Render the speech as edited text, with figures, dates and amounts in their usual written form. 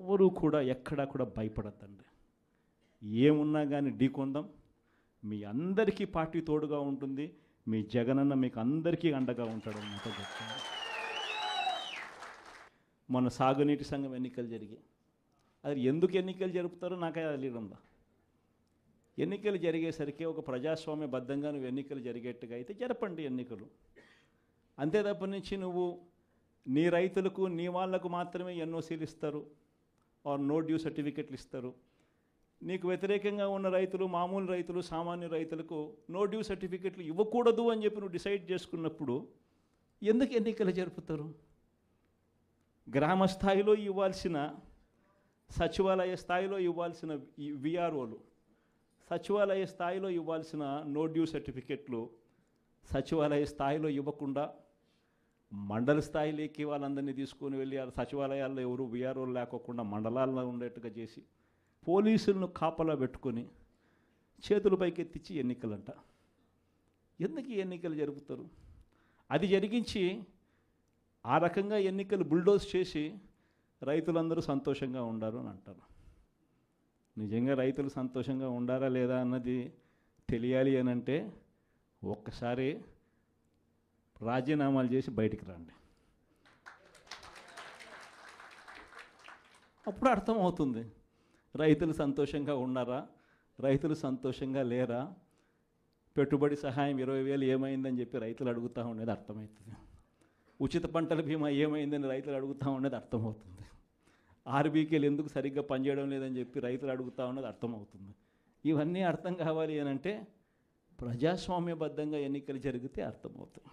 ఎవరు కూడా ఎక్కడా కూడా భయపడద్దండి. ఏమున్నా కానీ ఢీకొందాం. మీ అందరికీ పార్టీ తోడుగా ఉంటుంది. మీ జగనన్న మీకు అందరికీ అండగా ఉంటాడు అన్నమాట చెప్తాను. మన సాగునీటి సంఘం ఎన్నికలు జరిగాయి. అది ఎందుకు ఎన్నికలు జరుపుతారో నాకే తెలియదుందా. ఎన్నికలు జరిగేసరికి ఒక ప్రజాస్వామ్యబద్ధంగా నువ్వు ఎన్నికలు జరిగేట్టుగా అయితే జరపండి ఎన్నికలు. అంతే తప్ప నుంచి నువ్వు నీ రైతులకు నీ వాళ్లకు మాత్రమే ఎన్ఓసీలు ఇస్తారు, ఆర్ నో డ్యూ సర్టిఫికెట్లు ఇస్తారు. నీకు వ్యతిరేకంగా ఉన్న రైతులు, మామూలు రైతులు, సామాన్య రైతులకు నో డ్యూ సర్టిఫికెట్లు ఇవ్వకూడదు అని చెప్పి నువ్వు డిసైడ్ చేసుకున్నప్పుడు ఎందుకు ఎన్నికలు జరుపుతారు? గ్రామ స్థాయిలో ఇవ్వాల్సిన, సచివాలయ స్థాయిలో ఇవ్వాల్సిన విఆర్ఓలు, సచివాలయ స్థాయిలో ఇవ్వాల్సిన నో డ్యూ సర్టిఫికెట్లు సచివాలయ స్థాయిలో ఇవ్వకుండా మండల స్థాయిలోకి వాళ్ళందరినీ తీసుకొని వెళ్ళి ఆ సచివాలయాల్లో ఎవరు విఆర్ఓలు లేకోకుండా మండలాల్లో ఉండేట్టుగా చేసి పోలీసులను కాపలా పెట్టుకొని చేతులు పైకెత్తించి ఎన్నికలంట. ఎందుకు ఈ ఎన్నికలు జరుపుతారు? అది జరిగించి ఆ రకంగా ఎన్నికలు బుల్డోజ్ చేసి రైతులందరూ సంతోషంగా ఉండారు అని అంటారు. నిజంగా రైతులు సంతోషంగా ఉండారా లేదా అన్నది తెలియాలి అని అంటే ఒక్కసారి రాజీనామాలు చేసి బయటికి రండి. అప్పుడు అర్థమవుతుంది రైతులు సంతోషంగా ఉన్నారా, రైతులు సంతోషంగా లేరా, పెట్టుబడి సహాయం 20,000 ఏమైందని చెప్పి రైతులు అడుగుతూ ఉండేది అర్థమవుతుంది. ఉచిత పంటల బీమా ఏమైందని రైతులు అడుగుతూ ఉండేది అర్థమవుతుంది. ఆర్బీకేలు ఎందుకు సరిగ్గా పనిచేయడం లేదని చెప్పి రైతులు అడుగుతూ ఉన్నది అర్థమవుతుంది. ఇవన్నీ అర్థం కావాలి అని అంటే ప్రజాస్వామ్యబద్ధంగా ఎన్నికలు జరిగితే అర్థమవుతుంది.